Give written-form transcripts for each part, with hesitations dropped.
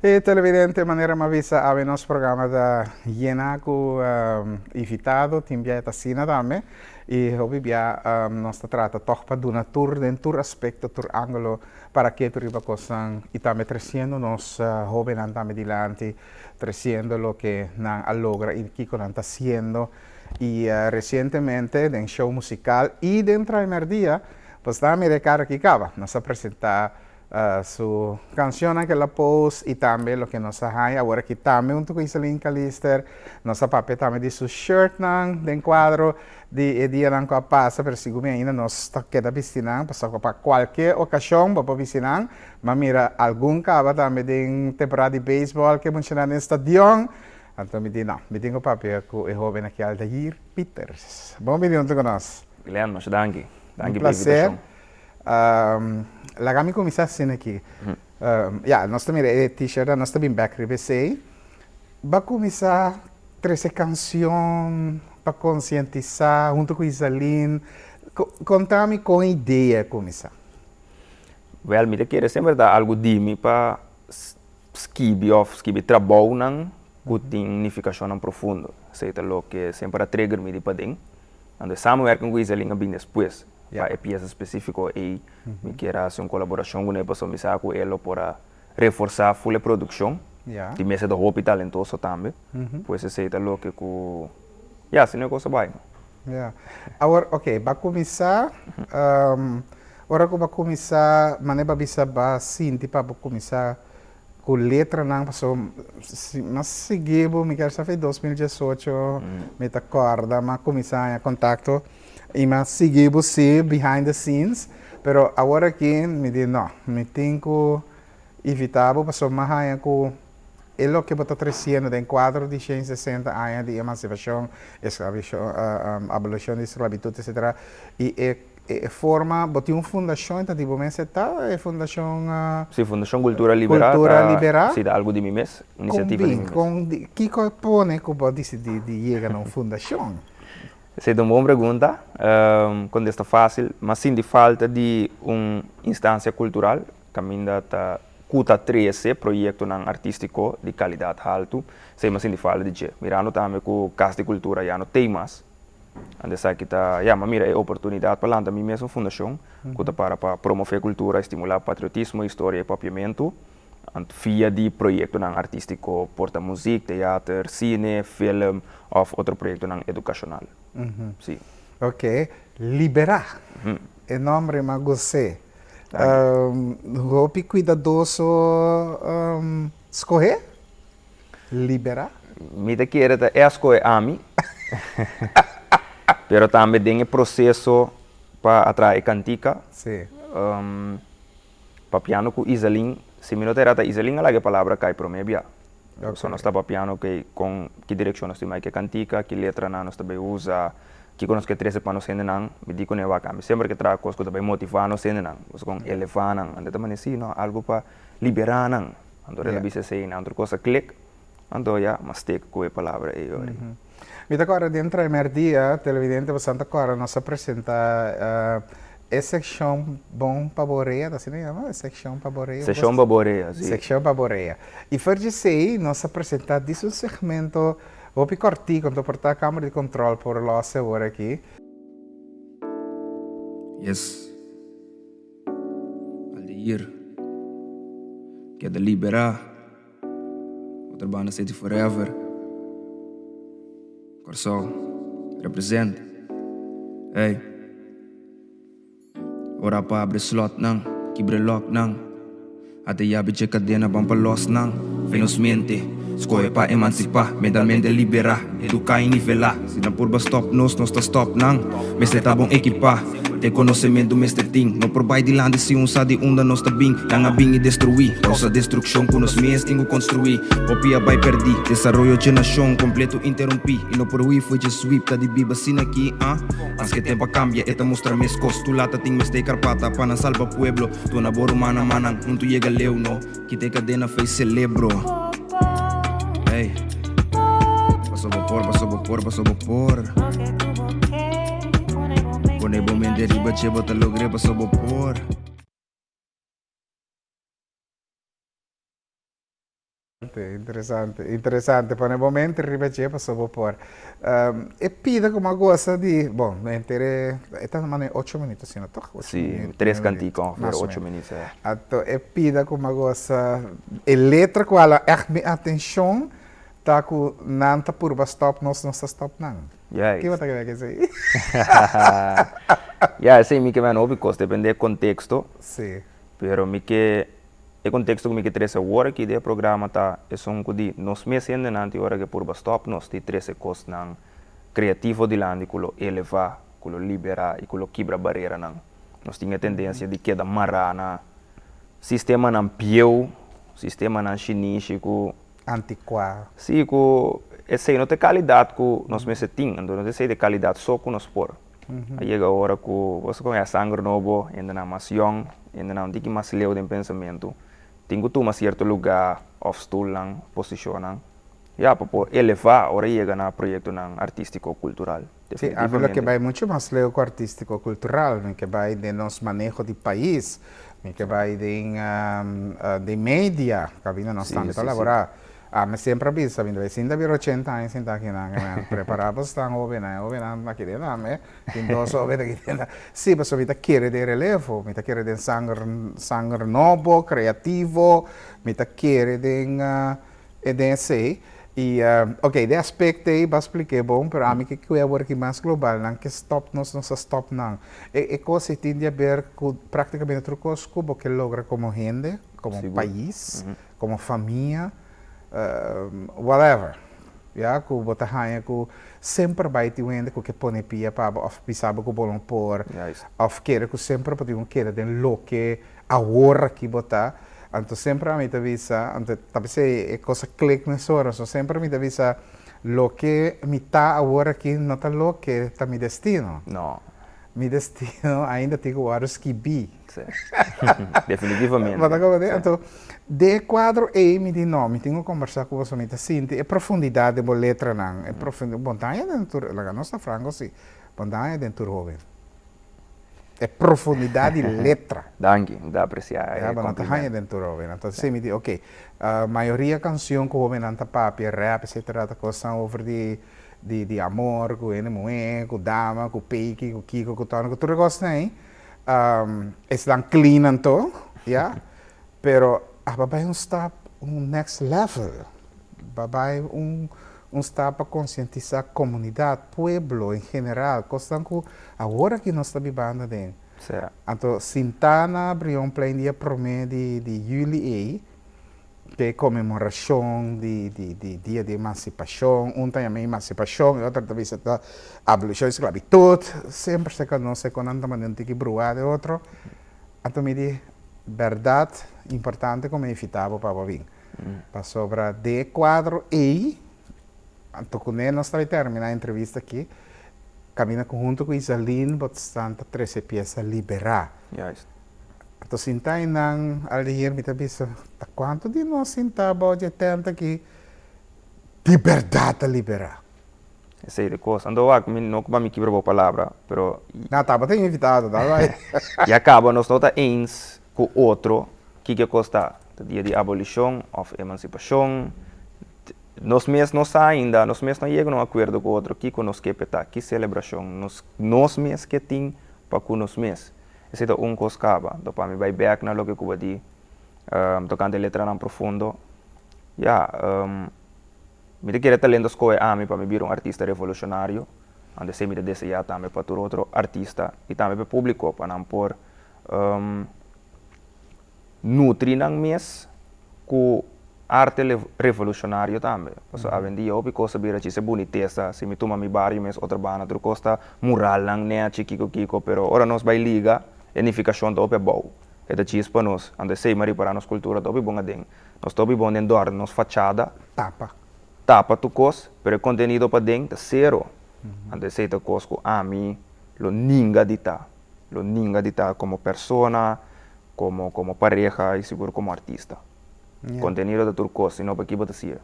E televidente, maneira uma visa ao nosso programa da Ienaku invitado, timbia tassina também. E hoje bia nós trata toch para do tour dentro aspecto, tour ângulo para que tu riba cosan e também crescendo nos jovem andame dilante, crescendo lo que nan allogra e que con anta haciendo. Y recientemente en show musical y dentro del primer día, pues también de cara que acaba, nos ha presentado su canción que la post y también lo que nos ha ahora que también junto con Iselin Calister nos ha papel también de su shirt nang de encuadro de día nang ko pasa pero siguro ainda nos queda piscinan para cualquier ocasión para piscinan mas mira algún cava también de temporada de béisbol que funciona en estadio. Então me diz, não, me tenho papel com o jovem aqui, Aldair Peters. Bom dia junto conosco. Guilherme, danke. Danke pela invitação. Lagami começar assim aqui. Nós também é t-shirt, nós também back RBC. Vai começar a canção para conscientizar junto com Isalin. Conta-me com a ideia começar. Well, me querer sempre dar algo de mim para skibi trabalho não que tem significação profunda. Seja lo que sempre trigger me de para dentro. Quando samenwerking com Isalin bem depois. Para a peça específica e me quer fazer uma colaboração com ele para me sair com ele para reforçar a full produção. De mesa do hobby talentoso também. Pois seja lo que com se não é coisa bem. Agora, ok, vai começar. Agora que vai começar, maneira bisa ba sim, tipo para começar com letra não passou, mas seguiu, me quer saber 2018, me tá corda, mas começar a contato e mas seguiu você behind the scenes, pero agora aqui me diz não, me tenho evitar passou mais aí com ele que está crescendo em quadro de 160 anos de emancipação, escravidão, abolição da escravidão, etc. E forma, botou uma fundação, então tipo, mas é fundação... Sim, Fundação Cultura Liberal. Cultura Liberal. Sim, algo de mim mesmo, iniciativa de mim mesmo. Que compõe que pode decidir de chegar a uma fundação? Essa é uma boa pergunta, quando está fácil, mas sim de falta de uma instância cultural, que ainda está cuta 13 projeto artístico de qualidade alta, sem mas sim de falta de mirando também com casa de cultura já no temas. Ande sai que tá, mas mira, é oportunidade para lançar a minha mesma fundação, que tá para promover cultura, estimular patriotismo, história e papiamento, via de projeto artístico, porta música, teatro, cine, film, ou outro projeto educacional. Sim. Ok, liberar. É nome mas gostei. Roupa cuidadoso, escorrer? Liberar? Me te quer é escolher a mim. Pero também tem o processo para atrair cantica. Sim. Para piano com Isalin, se me notar a Isalin é a palavra cai para mim bia. Só nós está para piano com que direção nós temos que cantica, que letra nós também usa, que conosco que 13 para nós sendo não, me digo que não vai cambiar. Sempre que trago coisas que também motivar nós sendo não, com elevar não, ande também assim não, algo para liberar não, ando ela bisa sei não, outra coisa clique, ando mas tem com a palavra aí agora. Me agora dentro do primeiro dia, televidente, você agora nos apresenta a secção bom para boreia, assim não chama? Secção para boreia. Secção para boreia, sim. Secção para boreia. E foi de sei, nós apresenta desse segmento, vou picortir quando portar a câmera de controle por lá agora aqui. Yes. Aldair. Quer liberar. Outra banda City Forever. Corsol, represent. Hey. Ora pa abre slot nang, kibre lock nang. Ate yabi che cadena pampalos nang. Felizmente, escolhe pa emancipar, mentalmente liberar, educar e nivelar. Se não por stop nos tá stop nang. Mestre tá bom equipar. Tem conhecimento, mestre ting. Não por bai de lande se sa de onda nós tá bem. Nanga bem e destruir. Causa destruição com os mestres tenho construir. Copia bai perdi. Desarrollo de nação completo interrompi. E não por ui foi de sweep. Tá de biba sin aqui, Mas que tempo cambia. Eta mostrar mes costulata. Ting mes de carpata. Pana salva pueblo. Tu na boru mana manang. Não tu llega leu no. Que te cadena fez celebro. Hey. Passo vapor. Pone bom vender e bater, bota logre, passo vapor. Interessante. Para o momento, ripetere para só por. E pida como gosta de. Bom, entre. Está na 8 minutos, assim, não tá? Sim, 3 canticos, ongeveer 8 minutos. Então, e pida como gosta. E letra com ela, echt me atenção, tá com nanta por stop, nós não está stop não. Yes. Que você quer dizer? Ja, sim, mi que me não because depende do contexto. Sim. Pero mi que o contexto que mi que trece hora que de programa tá é só que nós meses ainda nanti hora que por stop nós ti trece cos nang criativo de landi culo eleva, culo libera e culo quebra barreira nang. Nós tinha tendência de queda marana, sistema nan pieu, sistema nan chinístico, Antiquado. sim, com esse não tem qualidade que nós meses tem, então não tem de qualidade só com nós por. Aí chega a hora que você conhece sangue novo, ainda não mais young, ainda não tem que mais leu de pensamento, tem que tomar certo lugar, off stool lang, posicionam. Ja, para elevar, agora chega na projeto artístico cultural. Sim, aquilo que vai muito mais leu com artístico cultural, que vai de nosso manejo de país, que vai de mídia, que ainda não estamos a elaborar. Mas sempre avisa, vindo vai ainda vir 80 anos, ainda aqui na preparados estão ouvindo aqui dentro, né? Tem dois ouvindo aqui dentro. Sim, mas a vida quer de relevo, a vida quer de sangue novo, criativo, a vida quer de sei. E, ok, de aspecto aí, para explicar bom, para mim que é o work mais global, não que stop, não stop, não. E coisa que tem a ver com praticamente outra coisa que logra como gente, como país, como família, whatever. Ja, que botar rainha que sempre vai ter gente que põe pia para of pisava que bolon por, of querer que sempre pode querer de lo que a hora que botar. Então sempre a mim te avisa, então talvez é coisa clique nessa hora, so sempre me avisa lo que me tá agora aqui não está lo que está mi destino. Não. Mi destino ainda tem horas que bi. Definitivamente. Então, de quadro e me diz não, me tenho que conversar com você, me sinto é profundidade de letra não, é profundidade, bom tá é dentro, la nossa frango sim, bom tá é dentro jovem. É profundidade de letra. Danke, dá apreciar. Ja, bom tá é dentro jovem. Então, se me diz, ok, a maioria canção que o jovem anda papi, rap, etc, coisa over de amor, com mulher, com dama, com peiki, com kiko, com tono, que tudo gosta aí. Estão clean então, ja, pero babai step next level. Babai step para conscientizar a comunidade, pueblo em geral, coisa que agora que nós estamos vivendo dentro. Então, Sintana abriu plano dia promedio de julho que é comemoração de dia de emancipação, também emancipação, e outra talvez a abolição da esclavitud, sempre se conoce com tanta maneira que bruar de outro. Então, me diz, verdade, importante como evitava para vir. Para sobra de quadro e, então, quando nós estamos terminando a entrevista aqui, caminha junto com Isaline, bastante 13 peças liberar. Então, sintai nang alihir mi tabisa, quanto de nós sintaba de tenta que liberdade a liberar. Essa é a coisa. Então, não como me quebra a palavra, pero... Não, estava tem invitado, tá? E acaba, nós não estamos ens com outro, que custa o dia de abolição ou emancipação. Nós mesmos não ainda, nós mesmos não chegamos a um acordo com o outro, que nós quer petar, que celebração, nós mesmos que tem para com nós mesmos. Esse é um coisa acaba, então para mim vai back na lo que eu di, tocando letra não profundo, me te querer talento escolher a mim para me vir artista revolucionário, onde se me desejar também para todo outro artista e também para o público para não pôr nutrir não mês com arte revolucionário também. Porque a vendia ouve coisa bira se boniteza, se me toma mi barrio mês outra banda, outra costa mural não né kiko, pero ora nós vai liga unificação do é bom. É da chis para nós, onde sei mari para nós cultura do bom adem. Nós do bom dentro da nossa fachada. Tapa tu cos, pero conteúdo para dentro zero. Onde sei ta cos com a mim lo ninga dita como persona, como pareja e seguro como artista. Conteúdo da turcos, não para que botar sia.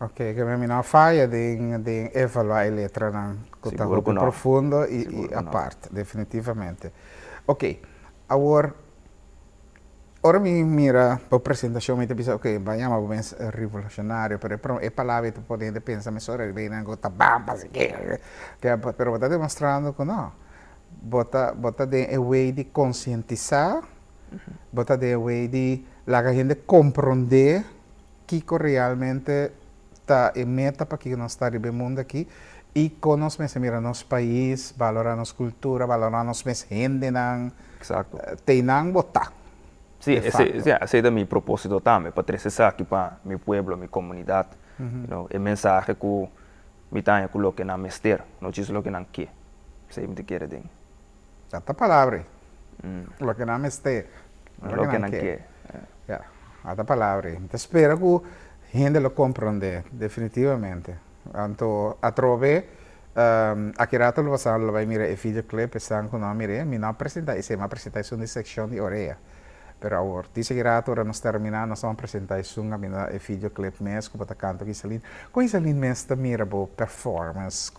Ok, que me não falha de evaluar a letra não, que está muito profundo e a parte, definitivamente. Ok, agora Ora mi mira por presentación, me te piensa, ok, vayamos a ver revolucionario, pero es palabra que tú puedes pensar, me sobre viene algo tabamba, así que, pero está demostrando que no. Bota de way de concientizar, bota de way de la gente compreender que realmente está en meta para que nós está no mundo aqui e conosco mira nosso país, valorar nossa cultura, valorar nossa gente, Exacto. tem não botar. Sí, De facto. ese es mi propósito también, para traer aquí para mi pueblo, mi comunidad. You know, el mensaje que mi taña que lo que no mester, no es lo que no quiere. Se me te quiere de. Esta palavra, lo que não este, Lo que no quiere. Yeah, esta palavra. Então espero que a gente lo compreenda, definitivamente. Então, a trove, aqui rato lo vai mirar o videoclip, pensando que não mirei, me não apresentar, isso é uma apresentação de secção de orelha. Pero agora, dice que rato, ora nós terminar, nós vamos apresentar isso, a videoclip mesmo, para canto com Isalin. Com Isalin mesmo, mira, performance,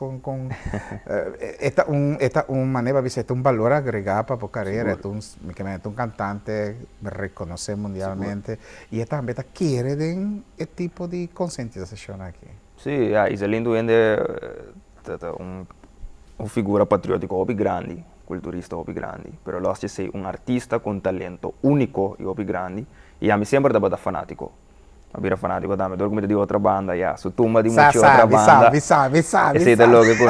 é maneira de ser um valor agregado para a carreira, é um cantante reconhecido mundialmente, e também quer esse tipo de conscientização aqui. Sí, Iselin duende una figura patriótica muy grande, culturista muy grande, pero lo hace ser un artista con talento único y muy grande, y a mí siempre estaba fanático. Era fanático también, todo como te digo otra banda, ya, su tumba de mucha otra banda. Sabe. Ese es lo que con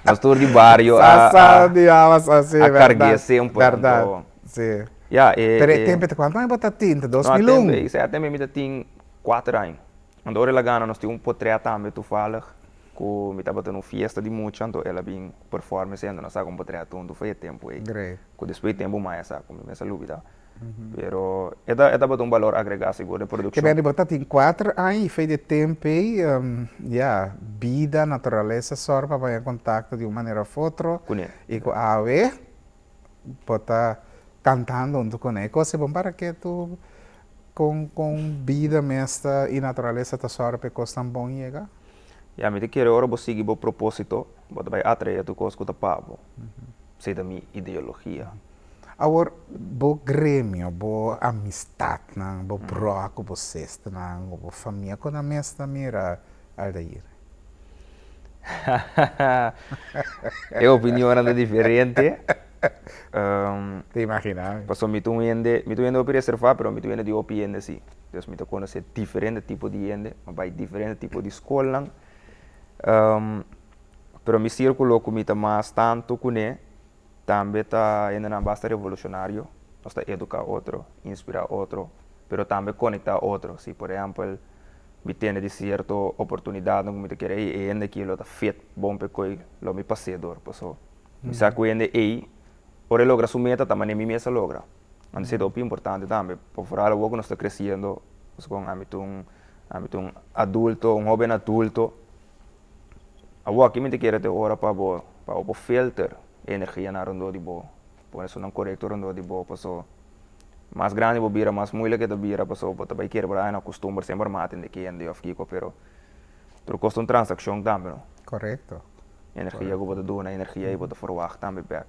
los tours de barrio, a carguese un poco. Verdade, sim. Ya, Pero quanto mais botar tinta? 2001? Isso até mesmo tem 4 anos. Quando ela gana, nós temos um portrait também, tu fala, que me estava tendo festa de muito, então ela vem performance, ainda nós um portrait tudo, foi tempo aí. Great. Que depois tempo mais, sabe, como essa lúbida. Pero, esta bota um valor agregado, seguro, de produção. Que bem, botar tem 4 anos e fez de tempo aí, vida, natureza, só para ir em contato de uma maneira ou outra. E com a AV, botar cantando junto com ele. Coisa bom para que tu com vida mesmo e natureza tá só para que tão bom chega. E a mim te quero agora você seguir o propósito, você vai atrair tu coisa que tá pago. Sei da minha ideologia. Agora, bo grêmio, bo amistade, bo broco, bo cesta, bo família, quando a mesma mira Aldair. É opinião anda diferente. Te imaginas? Passou me tu ende observar, pero me tu ende de opinião sim. Então me tu conhecer diferente tipo de ende, vai diferente tipo de escola. Pero mi círculo comita mais tanto com ele, também tá ainda não basta revolucionário, nós tá educar outro, inspirar outro, pero também conectar outro. Se por exemplo me tem de certa oportunidade, não me te querer e ainda que lo tá feito bom para coi, lo me passeador, passou. Me saco ainda aí, ora logra sua meta, também nem mesa logra. Antes é muito importante também, por fora o que nós está crescendo, com âmbito um adulto, um jovem adulto. Agora aqui me te querer ter hora para o filter energia na rondo de boa, por isso não correto rondo de boa, passou. Mais grande o bira, mais mulher que o bira, passou, para também querer para não costuma sempre matar de quem ande of kiko, pero tu custa uma transação também, não? Correto. Energia que você dá na energia e você forward também back.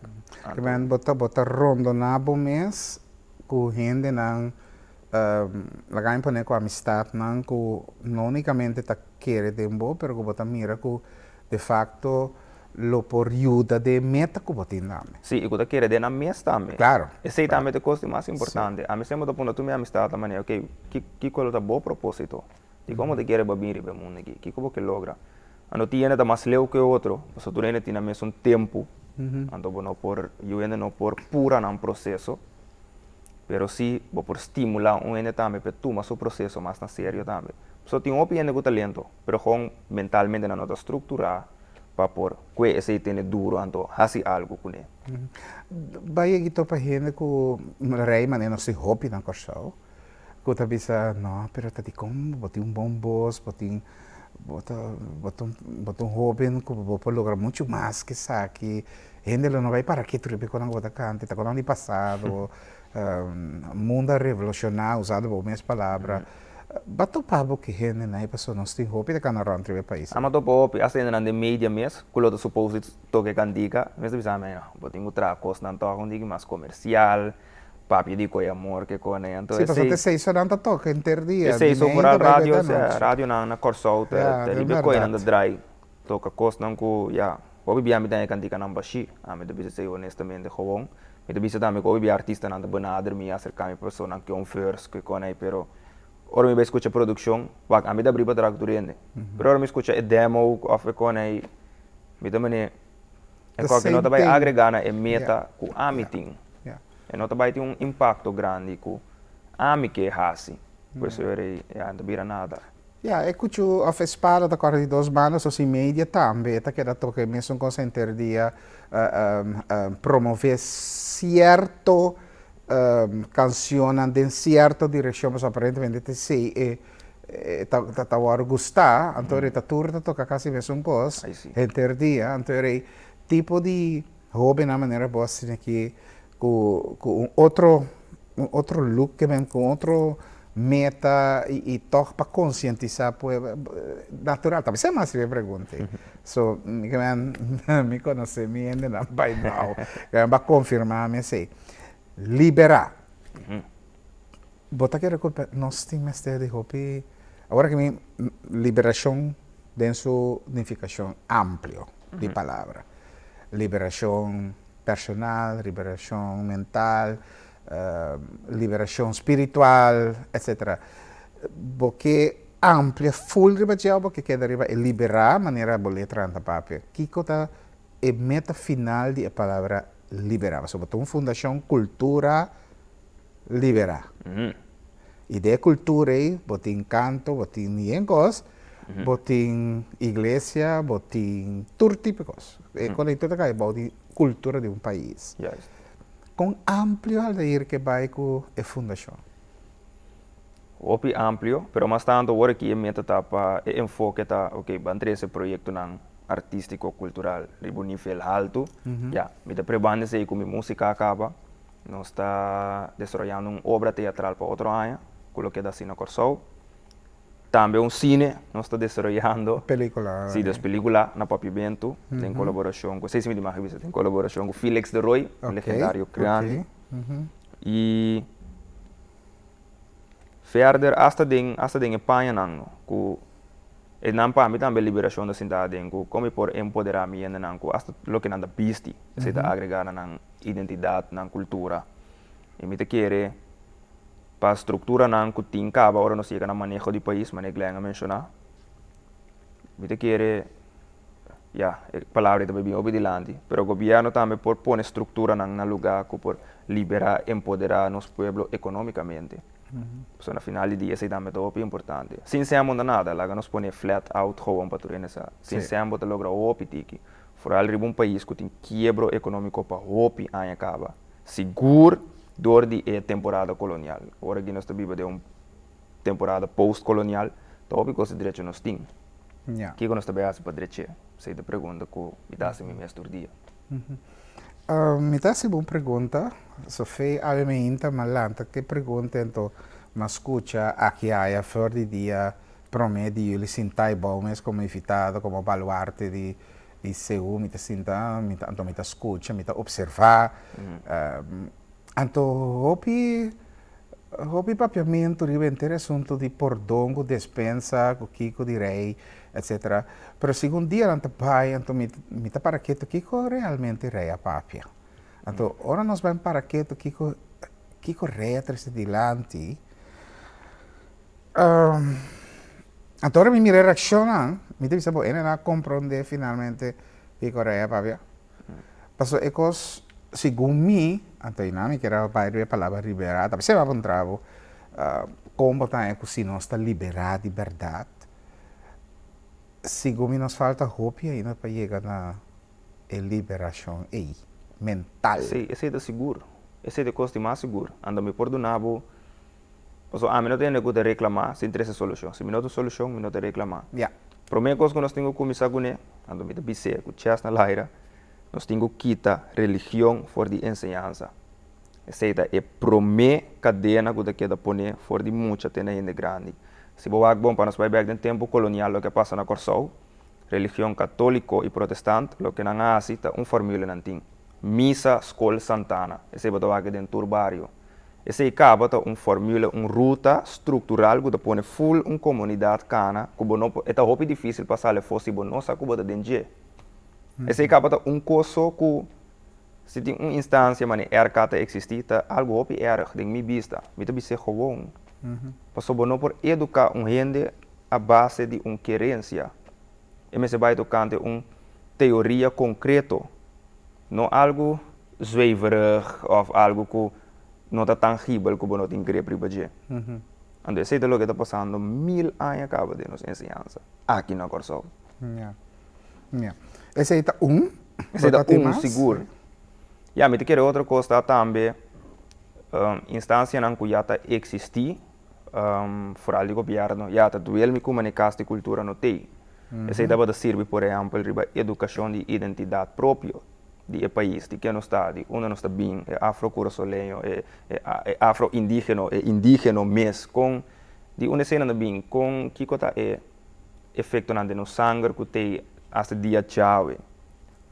Que bem, bota rondo na bom mês, com gente não lagar impone com amistade não, que não unicamente tá querer de boa, pero que bota mira que de facto lo por ayuda de meta que você tem. Sim, e você quer de na mesa também. Claro. Esse também é o custo mais importante. A mim sempre tô pondo tu minha amistade também, ok, que coisa bom propósito. E como te quer babir o mundo aqui, que como que logra. Ano tiene tá mais leu que o outro, mas tu ainda tem mesmo tempo. Ando não por, eu ainda não por pura num processo. Pero sim, vou por estimular ainda também para tu mas o processo mais na sério também. Só tem opinião com talento, pero com mentalmente na nota estruturar para por que esse tem duro ando fazer algo com ele. Vai aqui para gente que rei mané não se hobby na corção. Que tá bisa, não, pero tá de como, botar bom boss, botar jovem que pode lograr muito mais que saque. Gente não vai para que tu quando bota cante, tá quando passado, mundo revolucionário usado por minhas palavras. Bato pabo que gente na pessoa não tem roupa de canaran entre país. Ama to pop, assim na de mídia mes, kulo to suppose toque candica, mas bisa me, botinho outra coisa não toca um digo mais comercial, papi di coi amor que con aí. Então, Sì, perché sei sonando tocca interdia. esse isso por rádio, rádio na corso, Yeah, te libe é coi verdade. na dry. Toca cost não co, ya. Obi biar mi tanya kanti kanam bashi. Me te bisa sei honestamente gewoon. Me te bisa também ko obi artista nanda benader mi acercar mi persona que on first que con aí, pero ora mi escucha production, wak a mi da briba tradurende. Pero ora mi escucha demo of con aí. Mi te mene The e qualche same nota vai thing. agregar na meta Yeah. ku amiting. Yeah. E nota vai ter impacto grande ku ami que hasi. Por isso eu não vira nada. Ja, e cucciu a fe spara da corda di dos manos, os media tambe, ta che da tocca messo un consenter dia promover cierto canzone in cierto direzione, apparentemente sì, e ta war gusta, antore ta turta tocca quasi messo un cos, Aí sim. enter dia, antore tipo di hobby na maniera bossa che con un outro look que vem com outro meta e toca para conscientizar pues natural também você mais me pergunta so me me conhece me ainda não by now vai confirmar me sei liberar bota que reculpa nós temos de hobby agora que me liberação dentro significação amplio de palavra liberação personal liberação mental liberação espiritual, etc. Porque amplia, full riba porque queda riba é liberar maneira boletra anta papel. Kiko ta é meta final de a palavra liberar. Sobretudo uma fundação cultura liberar. Ideia cultura aí, botin canto, botin niengos, botin igreja, botin tur típicos. É quando é tudo que é cultura de um país. Juist. Com amplio aldeir que vai com a fundação. Opi amplio, pero mas tanto agora que a meta tá para enfoque tá, ok, bantre esse projeto não artístico cultural ribo nível alto, já, me tá preparando aí com minha música acaba, nós está desenvolvendo uma obra teatral para outro ano, coloquei da Cine Corsol, também um cine, nós está desenvolvendo Película. sim, das películas na Papiamento, em colaboração com, sei se me demais em colaboração com Felix de Roy, legendário grande. E verder, hasta den Espanha não, com e não para mim também liberação da cidade, com como por empoderamento não, com hasta lo que nanda pisti, se está agregada na identidade, na cultura. E me te querer para a estrutura não que tem cabo, agora não sei que na manejo do país, mas é claro mencionar. Me te querer ja, palavra também bem obediente, mas o governo também por pôr estrutura na lugar que por liberar, empoderar nosso povo economicamente. So, na final do dia, isso também é muito importante. Sem ser nada, lá nós põe flat out gewoon para tudo nessa. Sem ser muito logra hopi tiki. Vooral riba um país que tem quebro econômico para hopi aan acaba. Seguro door die temporada colonial. Agora que nós estamos vivendo uma temporada post-colonial, então hopi coisa direito nós temos. Ja. Que nós também para direito. Sei da pergunta que me dá se me mestre dia. Me dá se boa pergunta. Sofia, ave me inta malanta que pergunta então, mas escuta aqui há fora de dia promedio ele sintai bom como invitado, como baluarte de seu, me sinta, me escuta, me observar. Então, hopi papiamento riba assunto de pordongo, despensa, kiko di rei, etc. Pero segundo dia anta pai, então me tá para que kiko realmente rei a papia. Então, ora nós vamos para que kiko rei atrás dilante. Então, ora me reacciona, me deve saber, ele não compreende finalmente kiko rei a papia. Passo ecos segundo mim, então não que era a palavra liberada, você vai encontrar como tá é que se nós está liberado de verdade. Segundo mim nos falta hope ainda para chegar na liberação aí mental. Esse é de seguro. Esse é de custo mais seguro. Ando me perdonavo. Passo a mim não tem que reclamar, sem ter essa solução. Se me não tem solução, me não tem reclamar. Yeah. Primeira coisa que nós temos que começar com é, ando me dizer, com chás na laira, nós temos que quitar religião fora de ensinança. Essa é a primeira cadeia que queda poner fora de muita gente grande. Se você bom para nós vai ver no tempo colonial o que passa na Corsol, religião católica e protestante, o que não há assim, uma fórmula não tem. Missa, escola Santana, esse é o que dentro do barrio. Esse acaba uma fórmula, uma ruta estrutural que põe full uma comunidade cana, que não é muito difícil passar a fosse bo não sabe como dentro. Esse acaba um coso que se tem uma instância mas errata existir, algo hopi erg, de minha vista, me também se gewoon. Passou bo não por educar gente a base de uma querência. E me se vai tocante teoria concreto, não algo zweverig ou algo que não está tangível como não tem grepe para dizer. Então, esse é o que está passando 1000 anos acaba de nos ensinança aqui na Corsol. Esse é Esse é seguro. E a mim te quero outra coisa também, instância na que já está existir, fora do governo, já está duel comunicação de cultura no tem. Esse é serve, por exemplo, para educação de identidade própria. De país, de que não está, de onde não está bem, é afro-curaçolenho, é afro-indígena, é indígena mesmo, com, de onde se não bem, com que coisa é efeito na no sangue que tem até dia chave.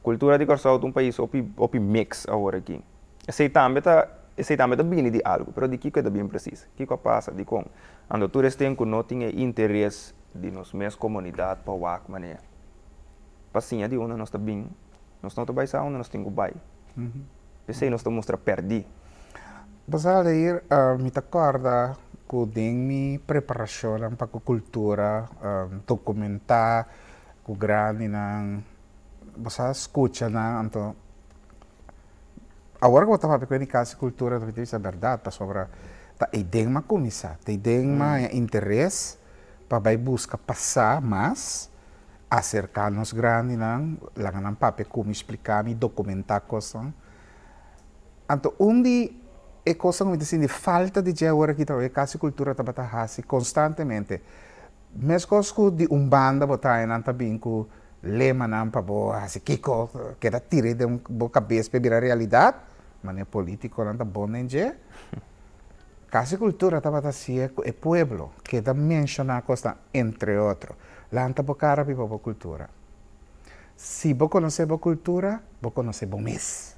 Cultura de Corsol é um país opi mix agora aqui. Esse também tá bem de algo, mas de que coisa bem preciso, que coisa passa, de com, ando tu tem que não tem interesse de nos mesmas comunidades para o maneira. Passinha de onde não está bem. Nós não estamos onde nós temos que ir. Pensei nós estamos a perder. Você ir me acorda que tem minha preparação para a cultura, documentar, o grande não, você escuta não, então agora que eu estava pensando em casa cultura, eu disse a verdade, sobre tá tem uma comissão, tem uma interesse para buscar passar mais acercar-nos grande, lá não papel como explicar e documentar coisas. Então, onde é coisa como assim de falta de agora que trabalha casa cultura está constantemente. Mesmo coisas de banda botar não tá bem com lema não para boa, assim que da tira de uma cabeça para virar realidade, mas é político não tá bom nem je. Casa cultura está assim é pueblo que da mencionar coisa entre outros. Lá não está cara para a cultura. Se você conhece a cultura, você conhece o mês.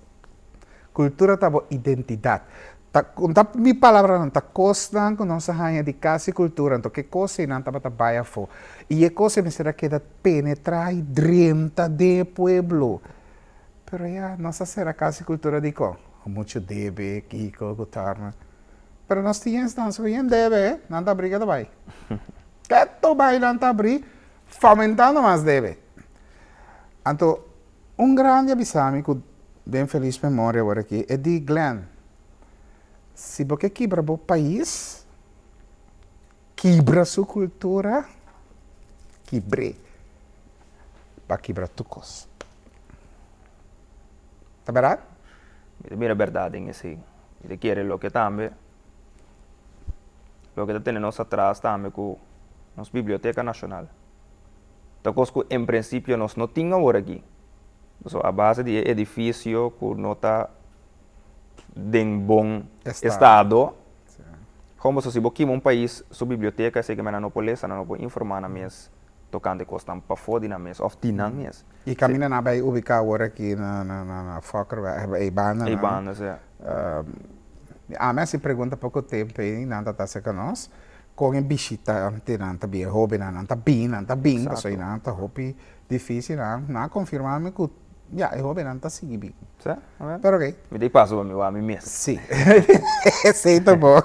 Cultura está a identidade. Não minha palavra não está costa com nossa rainha de casa e cultura, então que coisa não está para baia fo. E a coisa me será que penetrar e dentro do pueblo. Pero já nossa será casa e cultura de com muito debe, kiko, gutarma. Pero nós tínhamos instância que deve, não está brigada vai. Que to vai não está brigada. Fomentando mais deve. Então, grande avisame que bem feliz memória agora aqui é de Glenn. Se você quebra o país, quebra sua cultura, quebre para quebrar tu coisa. Tá verdade? Mira verdade em esse. E quer lo que também, lo que temos atrás também com nossa Biblioteca Nacional. Então, em princípio, nós não tínhamos agora aqui. Então, a base do edifício que não está em bom estado. Como se você um país, sua biblioteca, se que não pode informar na mesa, tocando coisas para fora na mesa, ou na mesa. E caminha na vai ubicar agora aqui na Fokker, Ibana. Ibana, sim. A minha se pergunta pouco tempo aí, não está se conosco. Com a bichita não está bem, hobby não está bem, porque não está hobby difícil, não confirmar que já é hobby não está seguindo. Sim, pero ok. Me dei passo para mim mesmo. Sim, sim, tá bom.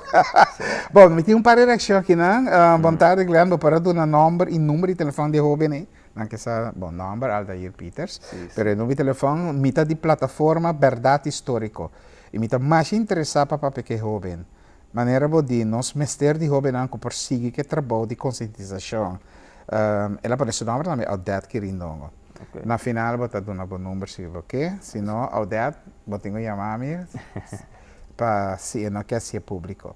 Bom, me tem um par de reações aqui, não? Vontade de ganhar para dar número de telefone de hobby, né? Não que essa, bom, número Aldair Peters, pero o número de telefone, mita de plataforma Verdade Histórico. E mita mais interessada para que jovem. Maneira de nós mestre de jovem não perseguir que trabalho de conscientização. Ela pode ser nome também Odete Quirindongo. Okay. Na final vou dar um bom número se você, se não Odete, vou ter que chamar-me para se não quer ser público.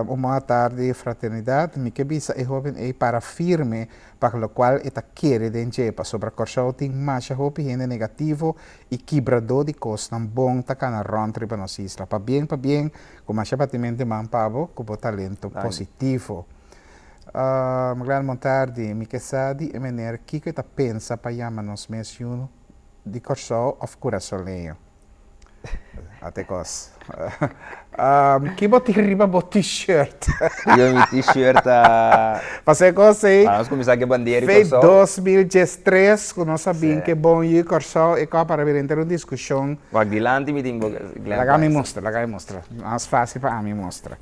Uma tarde fraternidade, me que bisa é jovem é para firme para o qual está querer denjepa sobre a corção tem mais jovem negativo e quebrador de coisas não bom tá na rontre para nós isla para bem com mais batimento de mampavo com o talento positivo. Maglan montardi me que sabe é maneira que está pensa para chamar nos menciono de corção of curaçolenho. Até cos. Que boti riba bo t-shirt. Eu me t-shirt a... Passei coisa aí. Vamos começar com bandeira e Fez corsol. 2013, que nós sabíamos Sim. que bom e corsol e cá para vir ter uma discussão. Wag dilante me tem Laga me mostra. Mais fácil para mim mostra.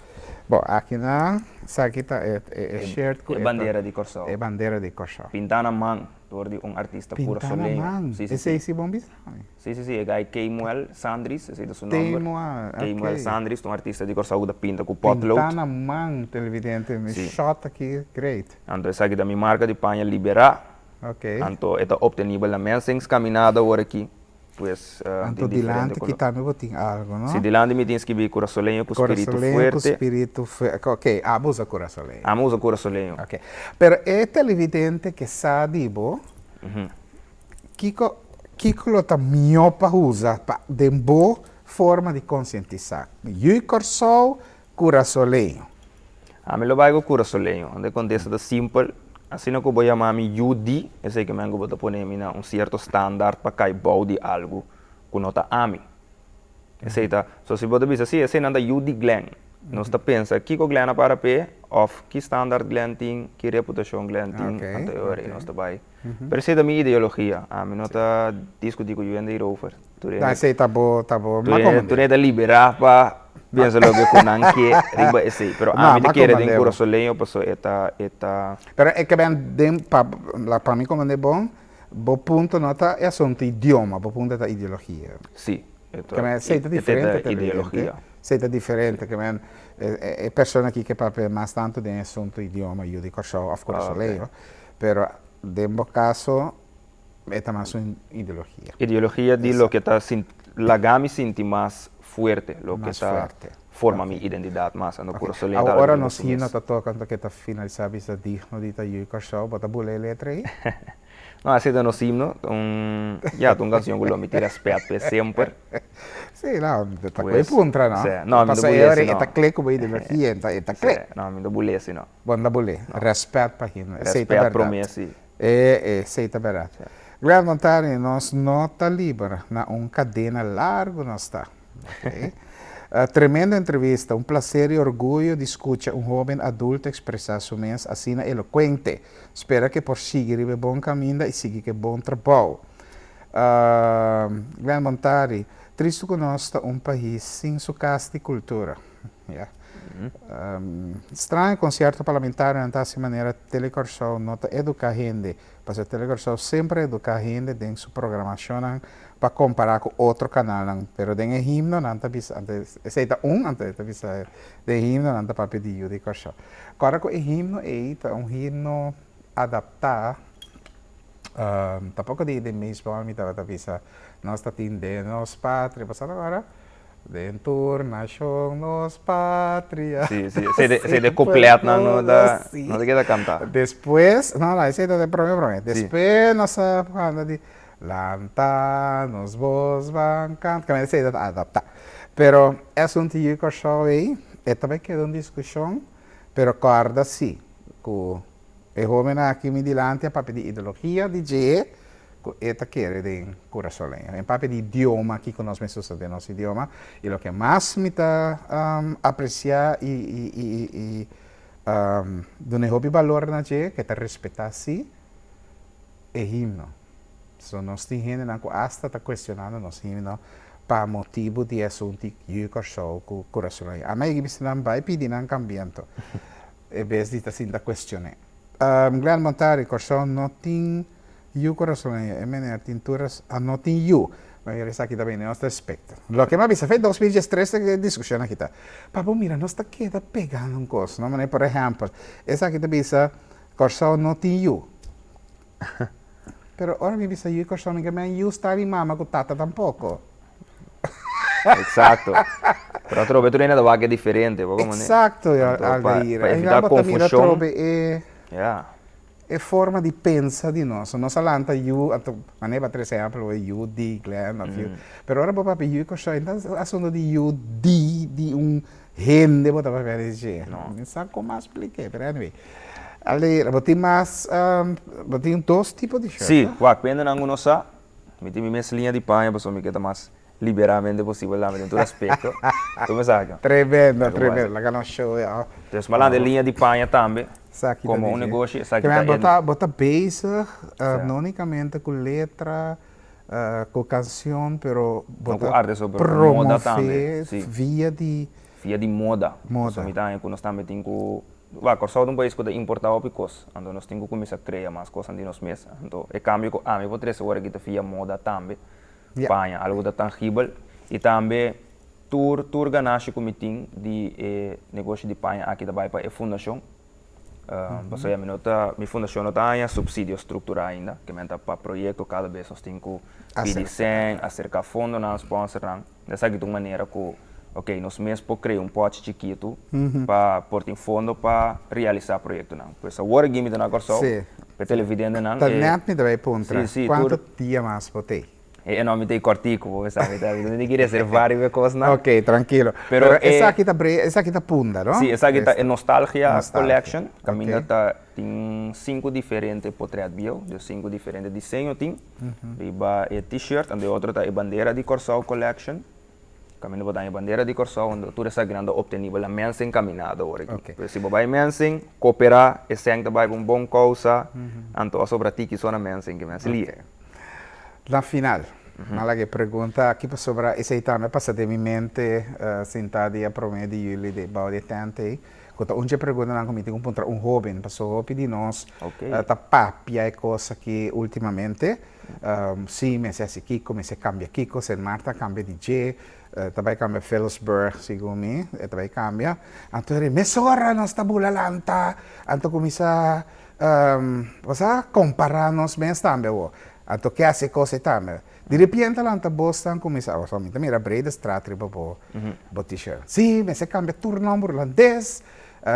Bom, aqui na, essa aqui tá é shirt com É bandeira de corsol. é bandeira de corsol. Pintar na mão, de um artista pura Pintar na solenho. mão. Sim, sim, Esse é sim. esse bom bisão. Sim, sim, sim. É gai Kemuel Sandris, esse é o seu nome. Kemuel Sandris, um artista de corsol da pinta com potlood. Pintar na mão, televidente, me Sim. shot aqui, great. Então, essa aqui da minha marca de panha liberar. Ok. Então, é obtenível na mensagem caminhada agora aqui. Pues, Anto dilante que também botin algo, não? Se dilante me tens que vir corazolenho com espírito Corazolenho com forte. espírito fuerte. Ok, abusa corazolenho. Amo o corazolenho. Ok. Pero é televidente que sabe, bo, Kiko lo tá miopa usa pa de boa forma de conscientizar. E coração, corazolenho. A mim lo vai com corazolenho. Onde acontece da simples. Assim não que eu vou chamar mi UD, eu sei que me vou pôr um certo standard para cair bom de algo que não está a mim. Sei tá, so se você dizer assim, esse não é UD Glenn. Nós está pensa, que o Glenn para pé, of que standard Glenn tem, que reputação Glenn tem, anterior e nós está vai. Pero essa é a minha ideologia. A mim não está discutir com o UND over. Não, sei tá bom. Tu não é liberar para pensa logo que não quer riba esse, pero a mim quer de corazolenho, passo eta. Pero é que bem para mim como é bom ponto nota é assunto idioma, bom ponto é ideologia. Sim. Que é seita diferente ideologia. Seita diferente que é pessoa aqui que para mais tanto de assunto idioma eu digo só of course leio, pero de um caso é também uma ideologia. Ideologia de lo que está lagami sinti mais forte, lo que Mais está forte. forma minha identidade mais no coração. Agora nós ainda está tocando que está finalizado essa digno de tá eu só bota bule letra aí. Não, assim no himno, já tu canção que lo me tira respeito sempre. Sim, não, está com aí puntra, não? Não, passa agora está clé como ideologia, está clé. Não, me do bule assim não. Bom, da bule, respeito para him, Respeito promessa. Aceita verdade. Grande vontade, nós não está livre, na cadena largo nós está. Okay? Tremenda entrevista, prazer e orgulho de escutar jovem adulto expressar sua mente assim eloquente. Espero que por seguir o bom caminho e seguir que bom trabalho. Grande vontade, triste que nós está país sem sua casta e cultura. Yeah. Estranho concerto parlamentar não dessa maneira telecorsão nota educar gente, porque a telecorsão sempre educar gente dentro sua programação para comparar com outro canal, não. Pero dentro do himno não está bisa, antes aceita antes está bisa de himno não está para pedir de corsão. Agora com o himno é himno adaptar, tampouco de mesmo a mim está bisa nós está tendo nos pátria, passando agora Dentur nación nos patria. Sí, se de completo no da queda cantar. Después, no, ese de promete. Después nos hablando de lantanos vos van cantar, que me adaptar. Pero es un tío que show aí, também queda uma discussão, pero corda sim, que o homem aqui me dilante para pedir ideologia de G, esta quer de corazolenho. Em papel de idioma, aqui que nós pensamos de nosso idioma, e o que mais me está apreciar e do hobby valor na G, que está respeitar assim, é himno. So, nós temos gente que hasta está questionando nosso himno para motivo de assunto que eu sou com o corazolenho. A mim, que não vai pedir um cambiamento, em vez de assim, da questionar. Grande vontade, coração não tem you corazolenho, tinturas anotin you. Mas aqui também não está aspecto. Lo que me avisa, fez 2013 discussão aqui tá. Papo, mira, nós está queda pegando um coisa, não? Mas, por exemplo, essa aqui também avisa, coração não tem you. Pero ora me avisa you coração ninguém me you está em mama com tata tampouco. Exato. Pero outro beto ainda da vaga diferente, Exato, Alvair. Para evitar confusão. É forma de pensar de nós. Nós falamos you, maneira por exemplo, you di, Glenn, of you. Pero ora para you que só então assunto de you de gente bota para dizer. Não sabe como explicar, pero anyway. Ali, tem mais, tem dois tipos de shirt. Sim, quando não uno sa, me tem minha linha de panha, pessoal me queda mais liberamente posible também, em todo aspecto. Tu me saca? Tremendo, Igual. tremendo. La conosco, ja. Então, falando de linha de panha também, Saki como da um dizer. negócio, sabe Que que man, tá bota bezig, Certo. não unicamente com letra, com canção, pero com arte sobre moda também, promover sim. via de via de moda. Moda. So, então, quando nós também temos vai, Corsau é um país que importa o picos, então nós temos que começar a criar mais coisas de nós mesmos. Então, é cambio que a mim pode ser agora que tá via moda também, panha, algo da tangível, e também tour ganashe comitim de negócio de panha aqui também para a fundação. Porque a minha fundação não tem subsídio estrutural ainda, que menta para projeto cada vez nós temos que pedir sem, acercar fundo na sponsor, dessa que de uma maneira que ok, nós mesmos podemos criar um pote chiquito para pôr em fundo para realizar o projeto. Pois agora que me dá na Corsau, para televidente não. Tá net me também pontra. Sim, Quanto dia mais botei? É não me tem cortico, sabe? Não queria ser várias coisas não. Ok, tranquilo. Pero essa aqui tá punda, não? Sim, essa aqui é Nostalgia Nostalgia. Collection. Caminha Ok. tem 5 diferentes portretos bio, de 5 diferentes desenhos tem. Riba é t-shirt, e outro é bandeira de Corsau Collection. Caminho botar a bandeira de Corsau, onde tudo essa grande obtenível a mensagem caminhada agora. Ok. Se você mensagem, cooperar, é sempre vai uma boa causa, então sobre ti que só na mensagem que me lia. Na final, nala que pergunta aqui para sobre esse também passa de minha mente sentado a promedio de julho de balde tente. Quando um dia pergunta na comida um jovem passou a pedir nós tá papia e coisa que ultimamente sim, me se Kiko, me se cambia Kiko, se Marta cambia DJ, também cambia Phillipsburg, segundo mim, também cambia. Então ele me sora nós tabula lanta, então começa a comparar nós mesmos também. Então, que hace coisa também. De repente, lá na Boston, começa a falar, mira, Breda Stratri, para o t-shirt. Sim, me se cambia turno holandês,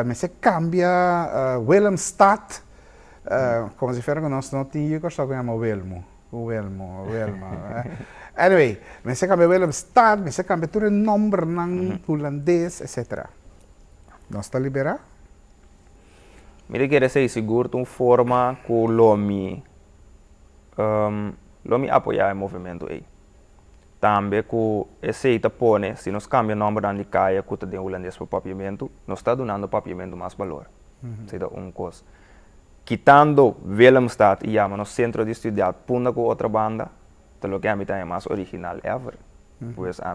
me se cambia Willemstad, como se fala que nós não tínhamos, eu estava com Wilmo. Anyway, me se cambia Willemstad, me se cambia todo o nome holandês, etc. Nós está liberado? Mira, quer ser seguro de uma forma que o Lomi apoiar o movimento aí. Também que esse pone, se nós cambiamos o nome de caia que tem holandês para o papiamento, nós está dando o papiamento mais valor. Seja uma coisa. Quitando Willemstad e no centro de estudar, punda com outra banda, então o que a mim é mais original ever. Pois a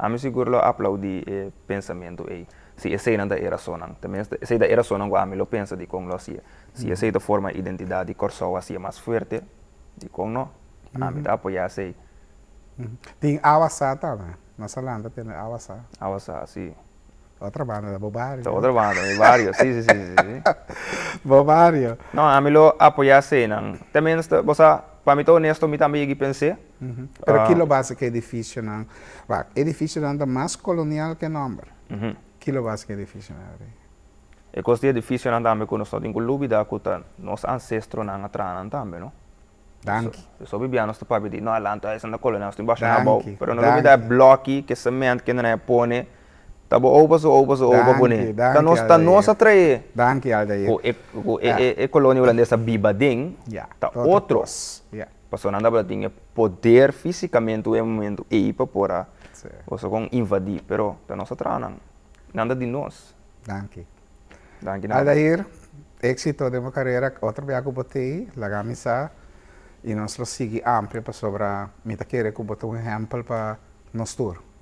mim seguro aplaudir o pensamento aí. Se esse não era sonang, também esse era sonang que a mim lo pensa de como lo hacía. Se esse forma a identidade de Corsau hacía mais forte, de como não, a mim apoiar esse. Tem Awasa também. Nossa Holanda tem Awasa. Awasa, sim. Outra banda da Bobario. Outra banda, tem vários, sim. Bobario. Não, a mim lo apoiar esse, não. Também, você, para mim, honesto, eu também pensei. Pero aquilo básico é difícil, não. É difícil anda mais colonial que nombre. Aquilo básico é difícil, não. É coisa difícil andar com nós, tem que dúvida que nossos ancestros não atraem também, não? Danke. So bibiano sto papi di no Atlanta è una colonna sto imbaixo na Danke, bau, però non danke. lo vede blocchi che cement che non è pone. Tabo oba bone. Danke, Ta nossa trae. Danke, Aldair. E colônia holandesa biba ding. Ja, Ta tot outros. Ja. Passou nada para tinha poder fisicamente o momento e para pora. Sim. Você com invadir, pero ta nossa tranan. Nada de nós. Danke. Danke. Aldair, éxito de uma carreira, outra vez que eu botei, la camisa, e nós lo segui amplo para sobre, me tá querer que eu botar um exemplo para nós tour.